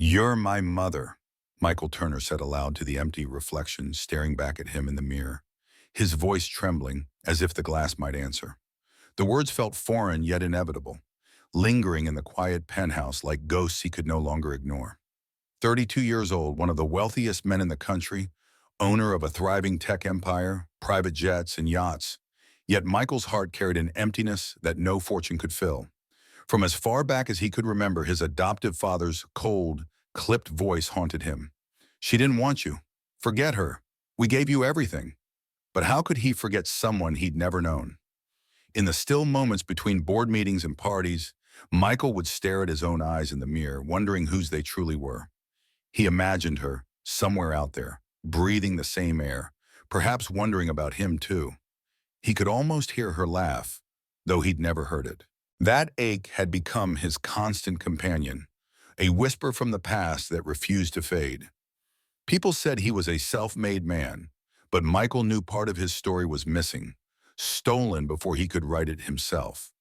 "You're my mother," Michael Turner said aloud to the empty reflection staring back at him in the mirror, his voice trembling as if the glass might answer. The words felt foreign yet inevitable, lingering in the quiet penthouse like ghosts he could no longer ignore. 32 years old, one of the wealthiest men in the country, owner of a thriving tech empire, private jets, and yachts. Yet Michael's heart carried an emptiness that no fortune could fill. From as far back as he could remember, his adoptive father's cold, clipped voice haunted him. "She didn't want you. Forget her. We gave you everything." But how could he forget someone he'd never known? In the still moments between board meetings and parties, Michael would stare at his own eyes in the mirror, wondering whose they truly were. He imagined her, somewhere out there, breathing the same air, perhaps wondering about him too. He could almost hear her laugh, though he'd never heard it. That ache had become his constant companion, a whisper from the past that refused to fade. People said he was a self-made man, but Michael knew part of his story was missing, stolen before he could write it himself.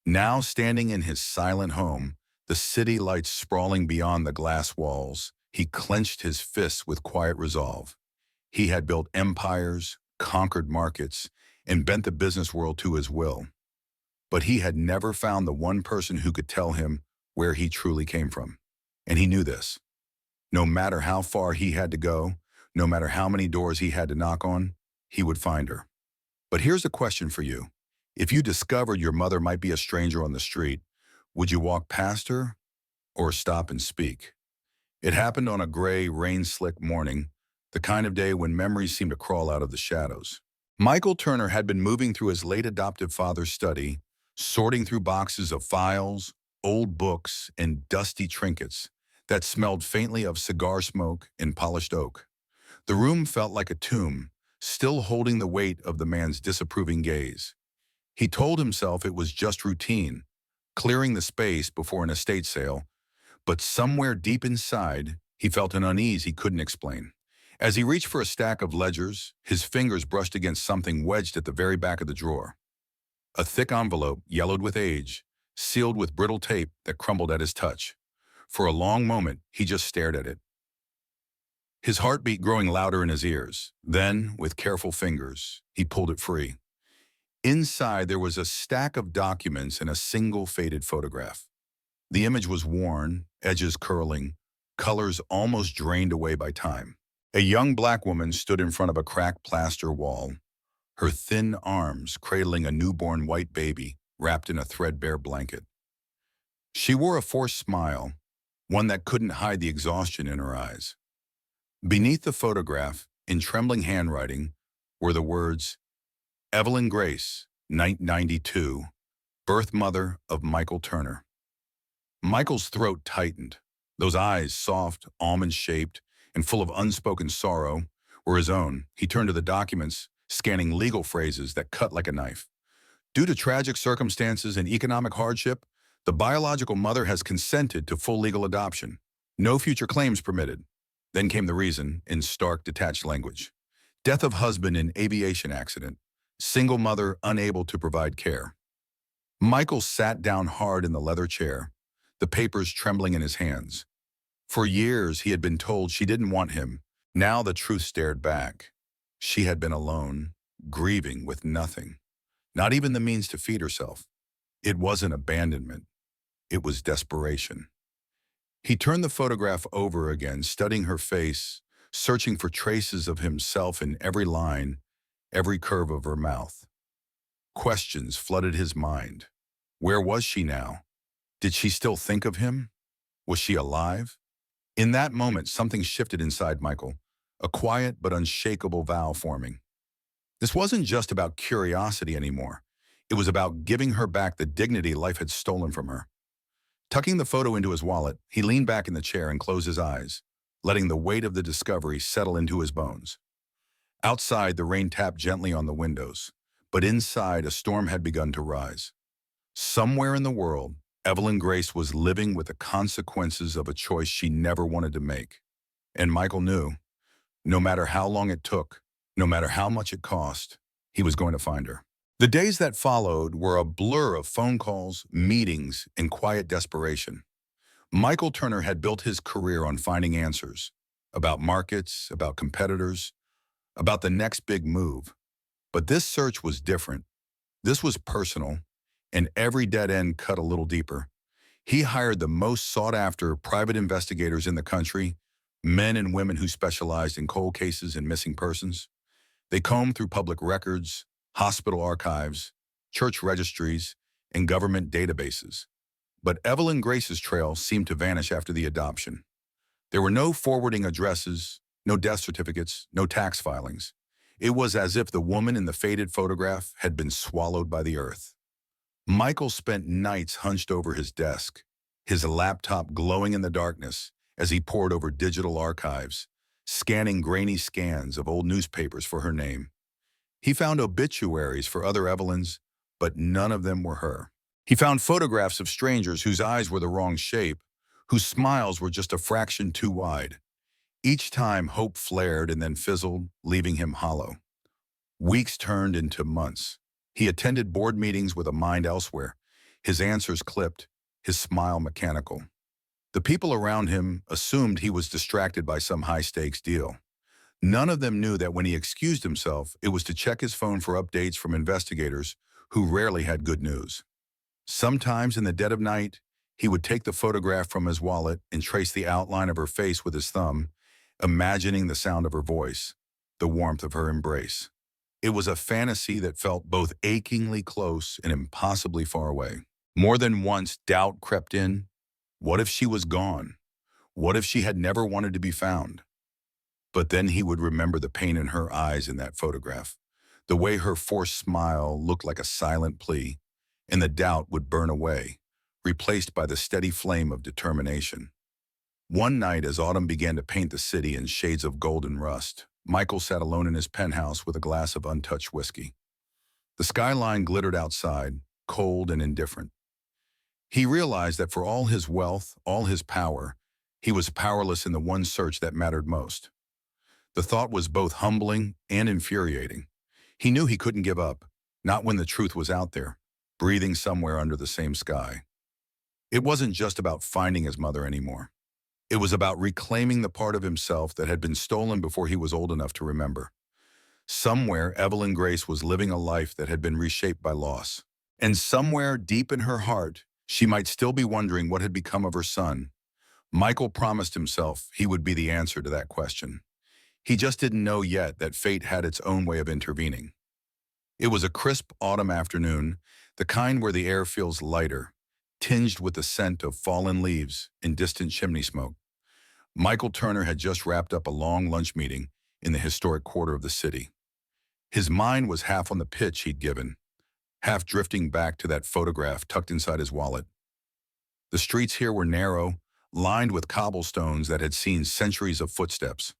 Now standing in his silent home, the city lights sprawling beyond the glass walls, he clenched his fists with quiet resolve. He had built empires, conquered markets, and bent the business world to his will. But he had never found the one person who could tell him where he truly came from. And he knew this. No matter how far he had to go, no matter how many doors he had to knock on, he would find her. But here's a question for you. If you discovered your mother might be a stranger on the street, would you walk past her or stop and speak? It happened on a gray, rain-slick morning, the kind of day when memories seem to crawl out of the shadows. Michael Turner had been moving through his late adoptive father's study, sorting through boxes of files, old books, and dusty trinkets that smelled faintly of cigar smoke and polished oak. The room felt like a tomb, still holding the weight of the man's disapproving gaze. He told himself it was just routine, clearing the space before an estate sale, but somewhere deep inside, he felt an unease he couldn't explain. As he reached for a stack of ledgers, his fingers brushed against something wedged at the very back of the drawer. A thick envelope, yellowed with age, sealed with brittle tape that crumbled at his touch. For a long moment, he just stared at it, his heartbeat growing louder in his ears. Then, with careful fingers, he pulled it free. Inside, there was a stack of documents and a single faded photograph. The image was worn, edges curling, colors almost drained away by time. A young black woman stood in front of a cracked plaster wall, her thin arms cradling a newborn white baby wrapped in a threadbare blanket. She wore a forced smile, one that couldn't hide the exhaustion in her eyes. Beneath the photograph, in trembling handwriting, were the words, "Evelyn Grace, 1992, birth mother of Michael Turner." Michael's throat tightened. Those eyes, soft, almond-shaped, and full of unspoken sorrow, were his own. He turned to the documents, scanning legal phrases that cut like a knife. Due to tragic circumstances and economic hardship, the biological mother has consented to full legal adoption. No future claims permitted. Then came the reason, in stark, detached language. Death of husband in aviation accident. Single mother unable to provide care. Michael sat down hard in the leather chair, the papers trembling in his hands. For years, he had been told she didn't want him. Now the truth stared back. She had been alone, grieving with nothing. Not even the means to feed herself. It wasn't abandonment. It was desperation. He turned the photograph over again, studying her face, searching for traces of himself in every line, every curve of her mouth. Questions flooded his mind. Where was she now? Did she still think of him? Was she alive? In that moment, something shifted inside Michael, a quiet but unshakable vow forming. This wasn't just about curiosity anymore. It was about giving her back the dignity life had stolen from her. Tucking the photo into his wallet, he leaned back in the chair and closed his eyes, letting the weight of the discovery settle into his bones. Outside, the rain tapped gently on the windows, but inside, a storm had begun to rise. Somewhere in the world, Evelyn Grace was living with the consequences of a choice she never wanted to make. And Michael knew, no matter how long it took, no matter how much it cost, he was going to find her. The days that followed were a blur of phone calls, meetings, and quiet desperation. Michael Turner had built his career on finding answers about markets, about competitors, about the next big move. But this search was different. This was personal, and every dead end cut a little deeper. He hired the most sought-after private investigators in the country, men and women who specialized in cold cases and missing persons. They combed through public records, hospital archives, church registries, and government databases. But Evelyn Grace's trail seemed to vanish after the adoption. There were no forwarding addresses, no death certificates, no tax filings. It was as if the woman in the faded photograph had been swallowed by the earth. Michael spent nights hunched over his desk, his laptop glowing in the darkness as he pored over digital archives, scanning grainy scans of old newspapers for her name. He found obituaries for other Evelyns, but none of them were her. He found photographs of strangers whose eyes were the wrong shape, whose smiles were just a fraction too wide. Each time, hope flared and then fizzled, leaving him hollow. Weeks turned into months. He attended board meetings with a mind elsewhere, his answers clipped, his smile mechanical. The people around him assumed he was distracted by some high-stakes deal. None of them knew that when he excused himself, it was to check his phone for updates from investigators who rarely had good news. Sometimes in the dead of night, he would take the photograph from his wallet and trace the outline of her face with his thumb, imagining the sound of her voice, the warmth of her embrace. It was a fantasy that felt both achingly close and impossibly far away. More than once, doubt crept in. What if she was gone? What if she had never wanted to be found? But then he would remember the pain in her eyes in that photograph, the way her forced smile looked like a silent plea, and the doubt would burn away, replaced by the steady flame of determination. One night, as autumn began to paint the city in shades of golden rust, Michael sat alone in his penthouse with a glass of untouched whiskey. The skyline glittered outside, cold and indifferent. He realized that for all his wealth, all his power, he was powerless in the one search that mattered most. The thought was both humbling and infuriating. He knew he couldn't give up, not when the truth was out there, breathing somewhere under the same sky. It wasn't just about finding his mother anymore. It was about reclaiming the part of himself that had been stolen before he was old enough to remember. Somewhere, Evelyn Grace was living a life that had been reshaped by loss. And somewhere, deep in her heart, she might still be wondering what had become of her son. Michael promised himself he would be the answer to that question. He just didn't know yet that fate had its own way of intervening. It was a crisp autumn afternoon, the kind where the air feels lighter, tinged with the scent of fallen leaves and distant chimney smoke. Michael Turner had just wrapped up a long lunch meeting in the historic quarter of the city. His mind was half on the pitch he'd given, half drifting back to that photograph tucked inside his wallet. The streets here were narrow, lined with cobblestones that had seen centuries of footsteps.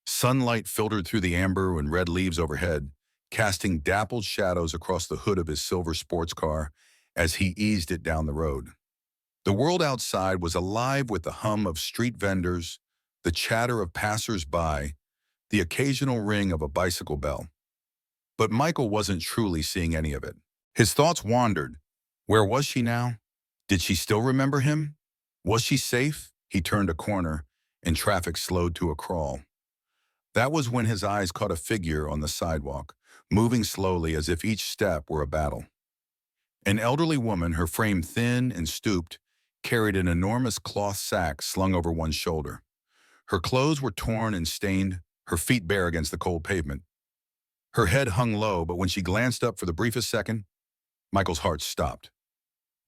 Sunlight filtered through the amber and red leaves overhead, casting dappled shadows across the hood of his silver sports car as he eased it down the road. The world outside was alive with the hum of street vendors, the chatter of passers-by, the occasional ring of a bicycle bell. But Michael wasn't truly seeing any of it. His thoughts wandered. Where was she now? Did she still remember him? Was she safe? He turned a corner, and traffic slowed to a crawl. That was when his eyes caught a figure on the sidewalk, moving slowly as if each step were a battle. An elderly woman, her frame thin and stooped, carried an enormous cloth sack slung over one shoulder. Her clothes were torn and stained, her feet bare against the cold pavement. Her head hung low, but when she glanced up for the briefest second, Michael's heart stopped.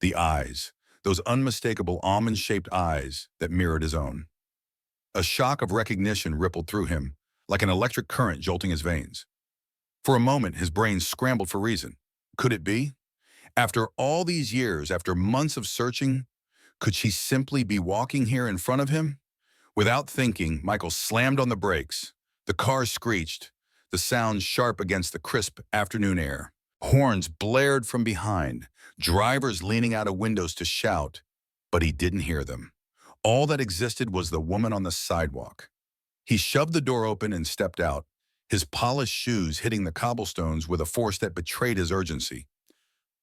The eyes, those unmistakable almond-shaped eyes that mirrored his own. A shock of recognition rippled through him, like an electric current jolting his veins. For a moment, his brain scrambled for reason. Could it be? After all these years, after months of searching, could she simply be walking here in front of him? Without thinking, Michael slammed on the brakes. The car screeched, the sound sharp against the crisp afternoon air. Horns blared from behind, drivers leaning out of windows to shout, but he didn't hear them. All that existed was the woman on the sidewalk. He shoved the door open and stepped out, his polished shoes hitting the cobblestones with a force that betrayed his urgency.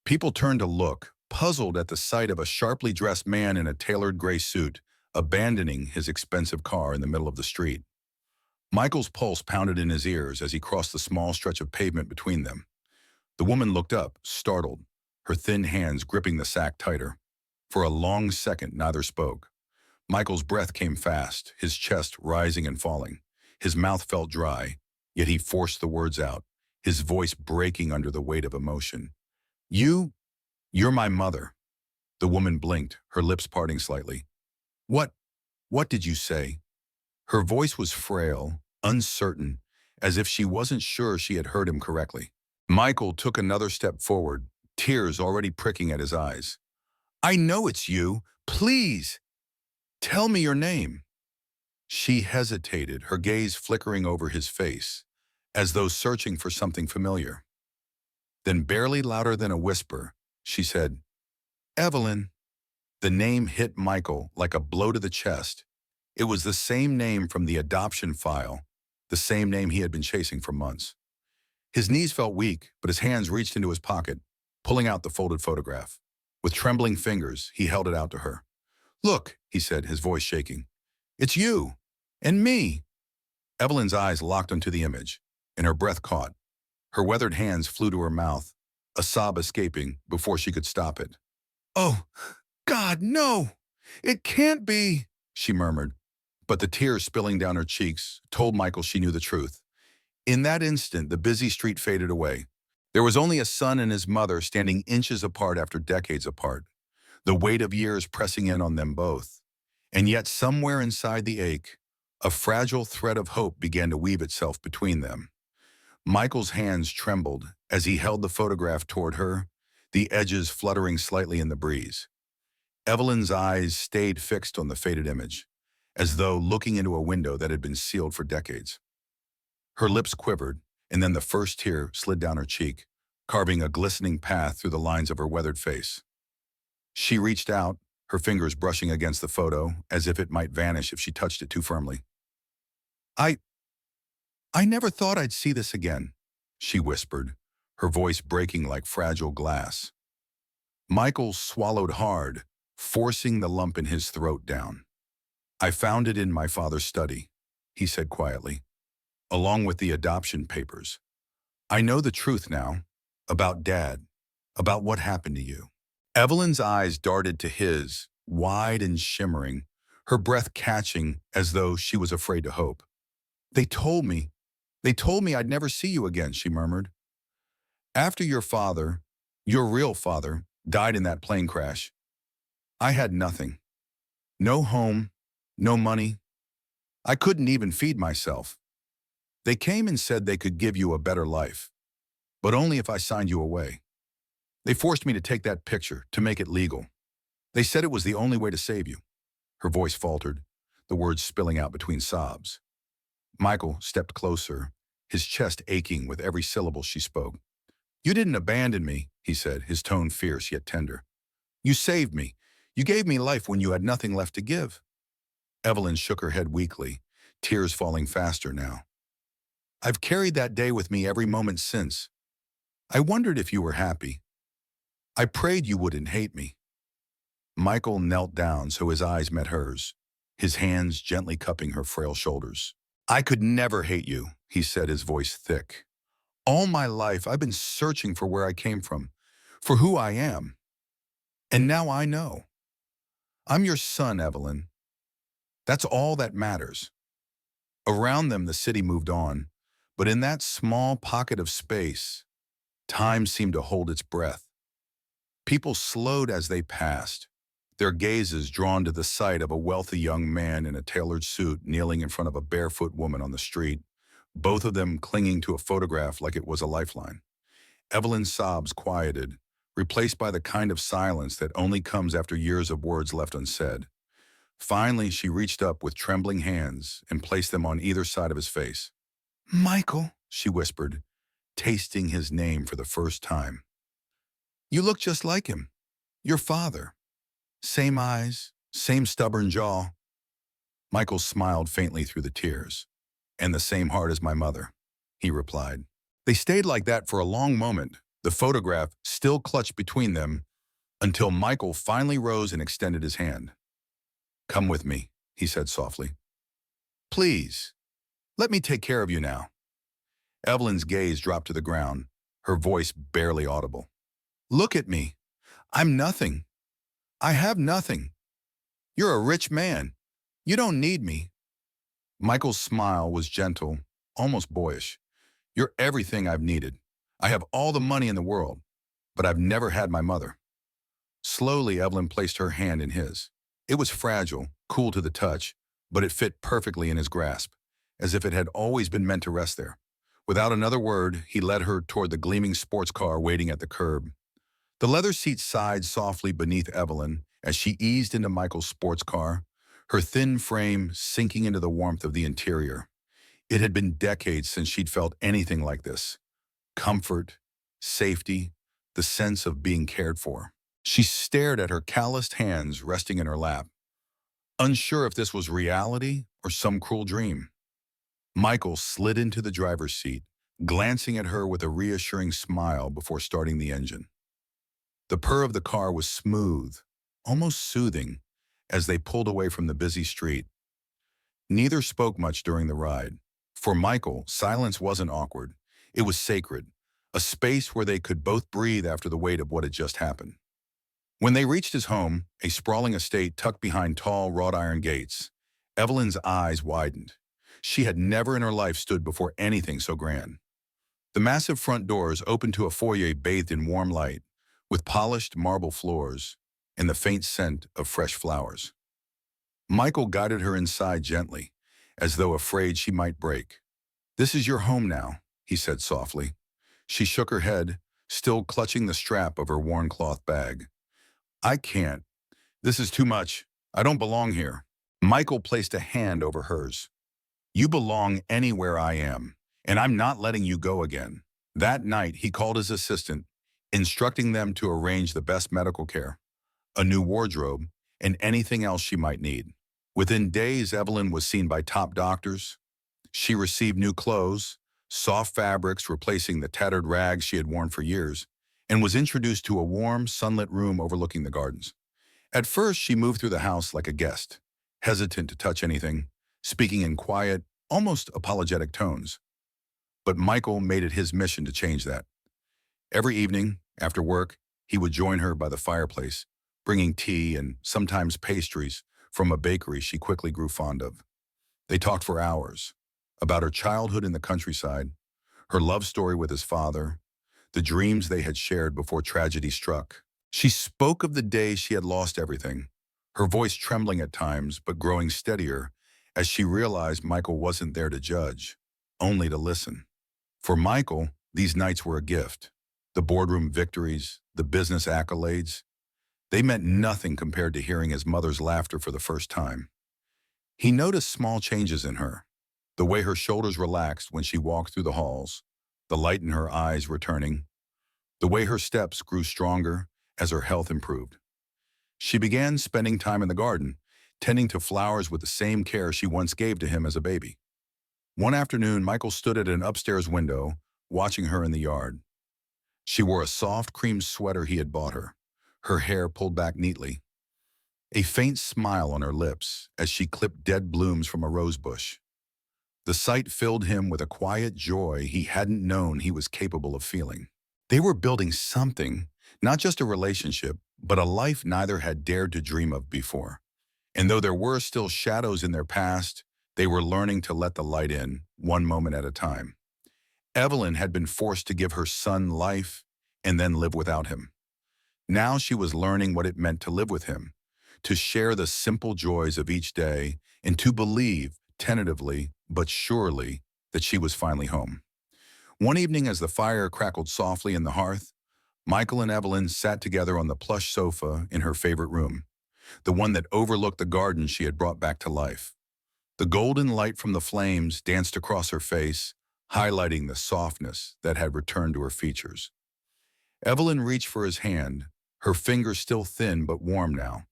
People turned to look, puzzled at the sight of a sharply dressed man in a tailored gray suit, abandoning his expensive car in the middle of the street. Michael's pulse pounded in his ears as he crossed the small stretch of pavement between them. The woman looked up, startled, her thin hands gripping the sack tighter. For a long second, neither spoke. Michael's breath came fast, his chest rising and falling. His mouth felt dry, yet he forced the words out, his voice breaking under the weight of emotion. You're my mother." The woman blinked, her lips parting slightly. What, what did you say?" Her voice was frail, uncertain, as if she wasn't sure she had heard him correctly. Michael took another step forward, tears already pricking at his eyes. "I know it's you. Please, tell me your name." She hesitated, her gaze flickering over his face, as though searching for something familiar. Then, barely louder than a whisper, she said, "Evelyn." The name hit Michael like a blow to the chest. It was the same name from the adoption file, the same name he had been chasing for months. His knees felt weak, but his hands reached into his pocket, pulling out the folded photograph. With trembling fingers, he held it out to her. "Look," he said, his voice shaking. "It's you. And me." Evelyn's eyes locked onto the image, and her breath caught. Her weathered hands flew to her mouth, a sob escaping before she could stop it. "Oh, God, no! It can't be!" she murmured. But the tears spilling down her cheeks told Michael she knew the truth. In that instant, the busy street faded away. There was only a son and his mother standing inches apart after decades apart, the weight of years pressing in on them both. And yet somewhere inside the ache, a fragile thread of hope began to weave itself between them. Michael's hands trembled as he held the photograph toward her, the edges fluttering slightly in the breeze. Evelyn's eyes stayed fixed on the faded image, as though looking into a window that had been sealed for decades. Her lips quivered, and then the first tear slid down her cheek, carving a glistening path through the lines of her weathered face. She reached out, her fingers brushing against the photo, as if it might vanish if she touched it too firmly. I never thought I'd see this again," she whispered, her voice breaking like fragile glass. Michael swallowed hard, forcing the lump in his throat down. "I found it in my father's study," he said quietly, "along with the adoption papers. I know the truth now, about Dad, about what happened to you." Evelyn's eyes darted to his, wide and shimmering, her breath catching as though she was afraid to hope. They told me I'd never see you again," she murmured. "After your father, your real father, died in that plane crash, I had nothing. No home, no money. I couldn't even feed myself. They came and said they could give you a better life, but only if I signed you away. They forced me to take that picture, to make it legal. They said it was the only way to save you." Her voice faltered, the words spilling out between sobs. Michael stepped closer, his chest aching with every syllable she spoke. "You didn't abandon me," he said, his tone fierce yet tender. "You saved me. You gave me life when you had nothing left to give." Evelyn shook her head weakly, tears falling faster now. "I've carried that day with me every moment since. I wondered if you were happy. I prayed you wouldn't hate me." Michael knelt down so his eyes met hers, his hands gently cupping her frail shoulders. "I could never hate you," he said, his voice thick. "All my life, I've been searching for where I came from, for who I am. And now I know. I'm your son, Evelyn. That's all that matters." Around them, the city moved on, but in that small pocket of space, time seemed to hold its breath. People slowed as they passed, their gazes drawn to the sight of a wealthy young man in a tailored suit kneeling in front of a barefoot woman on the street, both of them clinging to a photograph like it was a lifeline. Evelyn's sobs quieted, replaced by the kind of silence that only comes after years of words left unsaid. Finally, she reached up with trembling hands and placed them on either side of his face. "Michael," she whispered, tasting his name for the first time. "You look just like him. Your father. Same eyes, same stubborn jaw." Michael smiled faintly through the tears. "And the same heart as my mother," he replied. They stayed like that for a long moment, the photograph still clutched between them, until Michael finally rose and extended his hand. "Come with me," he said softly. "Please, let me take care of you now." Evelyn's gaze dropped to the ground, her voice barely audible. "Look at me. I'm nothing. I have nothing. You're a rich man. You don't need me." Michael's smile was gentle, almost boyish. "You're everything I've needed. I have all the money in the world, but I've never had my mother." Slowly, Evelyn placed her hand in his. It was fragile, cool to the touch, but it fit perfectly in his grasp, as if it had always been meant to rest there. Without another word, he led her toward the gleaming sports car waiting at the curb. The leather seat sighed softly beneath Evelyn as she eased into Michael's sports car, her thin frame sinking into the warmth of the interior. It had been decades since she'd felt anything like this. Comfort, safety, the sense of being cared for. She stared at her calloused hands resting in her lap, unsure if this was reality or some cruel dream. Michael slid into the driver's seat, glancing at her with a reassuring smile before starting the engine. The purr of the car was smooth, almost soothing, as they pulled away from the busy street. Neither spoke much during the ride. For Michael, silence wasn't awkward. It was sacred, a space where they could both breathe after the weight of what had just happened. When they reached his home, a sprawling estate tucked behind tall wrought iron gates, Evelyn's eyes widened. She had never in her life stood before anything so grand. The massive front doors opened to a foyer bathed in warm light, with polished marble floors and the faint scent of fresh flowers. Michael guided her inside gently, as though afraid she might break. "This is your home now," he said softly. She shook her head, still clutching the strap of her worn cloth bag. "I can't. This is too much. I don't belong here." Michael placed a hand over hers. "You belong anywhere I am, and I'm not letting you go again." That night, he called his assistant, instructing them to arrange the best medical care, a new wardrobe, and anything else she might need. Within days, Evelyn was seen by top doctors. She received new clothes, soft fabrics replacing the tattered rags she had worn for years, and was introduced to a warm, sunlit room overlooking the gardens. At first, she moved through the house like a guest, hesitant to touch anything, speaking in quiet, almost apologetic tones. But Michael made it his mission to change that. Every evening, after work, he would join her by the fireplace, bringing tea and sometimes pastries from a bakery she quickly grew fond of. They talked for hours, about her childhood in the countryside, her love story with his father, the dreams they had shared before tragedy struck. She spoke of the day she had lost everything, her voice trembling at times but growing steadier as she realized Michael wasn't there to judge, only to listen. For Michael, these nights were a gift. The boardroom victories, the business accolades, they meant nothing compared to hearing his mother's laughter for the first time. He noticed small changes in her, the way her shoulders relaxed when she walked through the halls, the light in her eyes returning, the way her steps grew stronger as her health improved. She began spending time in the garden, tending to flowers with the same care she once gave to him as a baby. One afternoon, Michael stood at an upstairs window, watching her in the yard. She wore a soft cream sweater he had bought her hair pulled back neatly, a faint smile on her lips as she clipped dead blooms from a rose bush. The sight filled him with a quiet joy he hadn't known he was capable of feeling. They were building something, not just a relationship, but a life neither had dared to dream of before. And though there were still shadows in their past, they were learning to let the light in, one moment at a time. Evelyn had been forced to give her son life and then live without him. Now she was learning what it meant to live with him, to share the simple joys of each day, and to believe, tentatively but surely, that she was finally home. One evening as the fire crackled softly in the hearth, Michael and Evelyn sat together on the plush sofa in her favorite room, the one that overlooked the garden she had brought back to life. The golden light from the flames danced across her face, highlighting the softness that had returned to her features. Evelyn reached for his hand, her fingers still thin but warm now,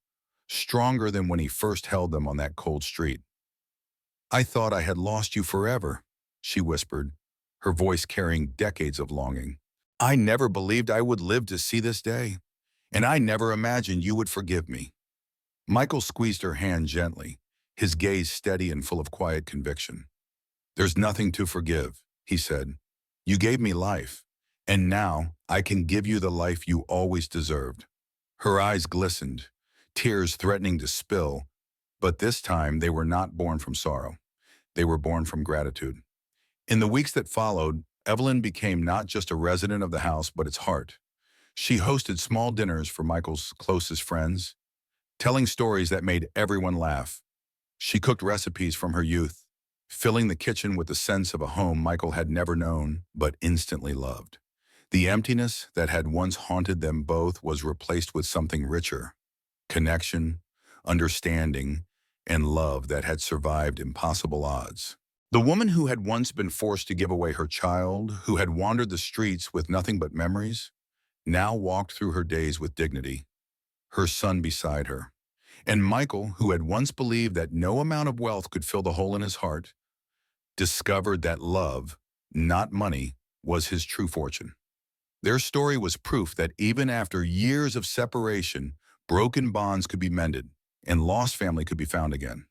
stronger than when he first held them on that cold street. "I thought I had lost you forever," she whispered, her voice carrying decades of longing. "I never believed I would live to see this day. And I never imagined you would forgive me. Michael squeezed her hand gently, his gaze steady and full of quiet conviction. There's nothing to forgive, he said. You gave me life, and now I can give you the life you always deserved. Her eyes glistened, tears threatening to spill, but this time they were not born from sorrow. They were born from gratitude. In the weeks that followed, Evelyn became not just a resident of the house, but its heart. She hosted small dinners for Michael's closest friends, telling stories that made everyone laugh. She cooked recipes from her youth, filling the kitchen with the sense of a home Michael had never known but instantly loved. The emptiness that had once haunted them both was replaced with something richer: connection, understanding, and love that had survived impossible odds. The woman who had once been forced to give away her child, who had wandered the streets with nothing but memories, now walked through her days with dignity, her son beside her. And Michael, who had once believed that no amount of wealth could fill the hole in his heart, discovered that love, not money, was his true fortune. Their story was proof that even after years of separation, broken bonds could be mended and lost family could be found again.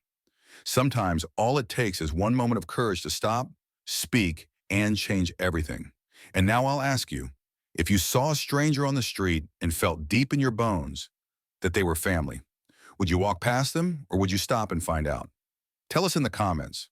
Sometimes all it takes is one moment of courage to stop, speak, and change everything. And now I'll ask you, if you saw a stranger on the street and felt deep in your bones that they were family, would you walk past them or would you stop and find out? Tell us in the comments.